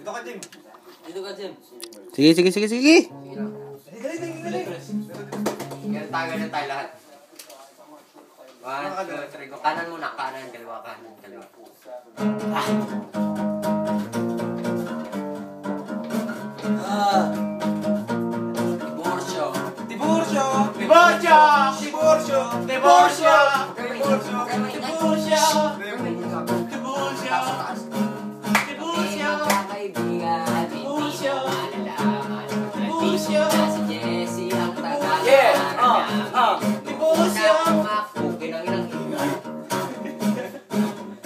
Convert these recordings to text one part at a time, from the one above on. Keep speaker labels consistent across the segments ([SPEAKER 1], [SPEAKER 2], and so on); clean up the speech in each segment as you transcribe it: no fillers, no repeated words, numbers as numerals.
[SPEAKER 1] Dito ka, Jim.
[SPEAKER 2] Dito ka, Jim.
[SPEAKER 3] Sige, sige, sige, sige.
[SPEAKER 1] Dali.
[SPEAKER 2] Ganun tayo lahat. 1, 2, 3, go. Kanan muna, kanan, kaliwa, kanan, kaliwa.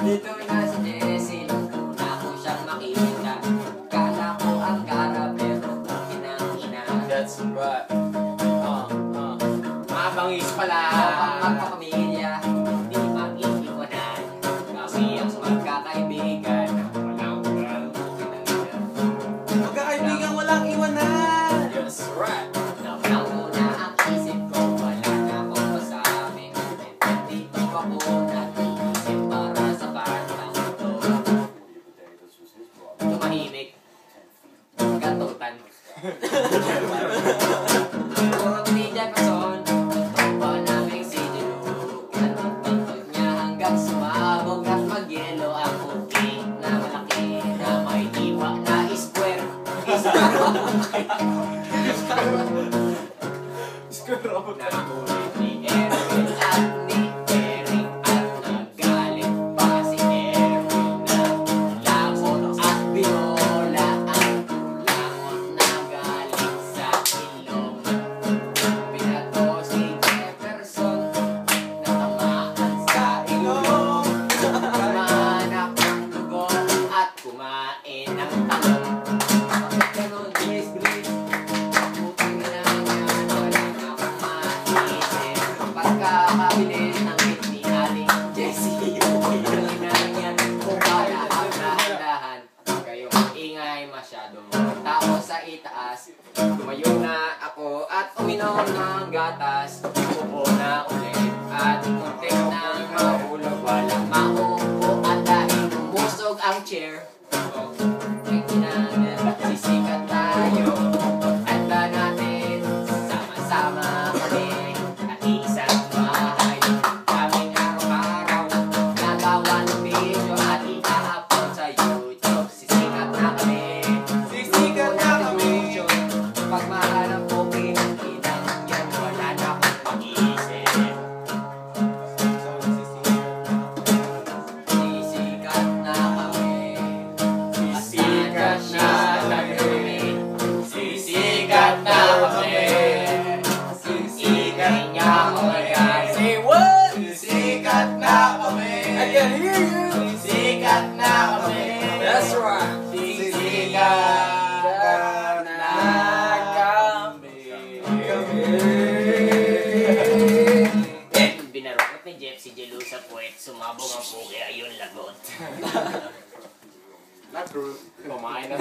[SPEAKER 2] Dito na si Jessie, nung una ko siyang makita. Kala ko ang gara, pero kinang-ina.
[SPEAKER 4] That's right. Mga bangis pala.
[SPEAKER 2] Ang magpapamilya, hindi mag-iiwanan. Kami ang magkakaibigan, walang kinang-ina.
[SPEAKER 1] Magkakaibigan, walang iwanan.
[SPEAKER 4] That's right.
[SPEAKER 2] Nang una ang isip ko, wala na akong masabi. Dito ako nag-iisip para sa kantang ito. Tumahimik. Katutan. Puro ni Jefferson. Tumba namin si Jelo. Kinatututod niya hanggang sumabog at mag-yelo. Ang puti na malaki na may iwa na square. Nagulit ni Erwin at ni Eric at nagalit pa si Erwin na lamon at binola ang kulangon na galing sa ilong. Pinato si Jefferson na tamaan sa ilong. Kumanak ng dugo at kumain ng talong. Bakit ganon, please? Putang ina yan, wala na akong maisip. Pagkakabilis ng hit ni Aling Jessie, putang ina yan, kung wala ang dahan-dahan. Kayong ingay masyado, tao sa itaas. Tumayo na ako at uminom ng gatas. Upo na ulit at muntik na mahulog. Walang maupo at dahil umusog ang chair. May kinangan, sisikat tayo. Tanda natin, sama-sama kami. At isang bahay, kaming araw-araw. Nagawa ng video at i-upload sa YouTube. Sisikat na kami.
[SPEAKER 1] Sisikat na kami.
[SPEAKER 2] Pag mahanap ko pinang-inang yan, wala na akong pag-iisip. Sisikat na kami. Sisikat na kami. Sisikat na kami. Sisikat niya ako guys.
[SPEAKER 4] Say what?
[SPEAKER 1] Sisikat na kami.
[SPEAKER 4] I can hear you.
[SPEAKER 1] Sisikat na kami.
[SPEAKER 4] That's right.
[SPEAKER 1] Sisikat na kami.
[SPEAKER 2] Binarokot ni Jeff si Jelo sa puwet. Sumabog ang pugi, ayun lagot.
[SPEAKER 4] Not true.
[SPEAKER 2] Kumain na.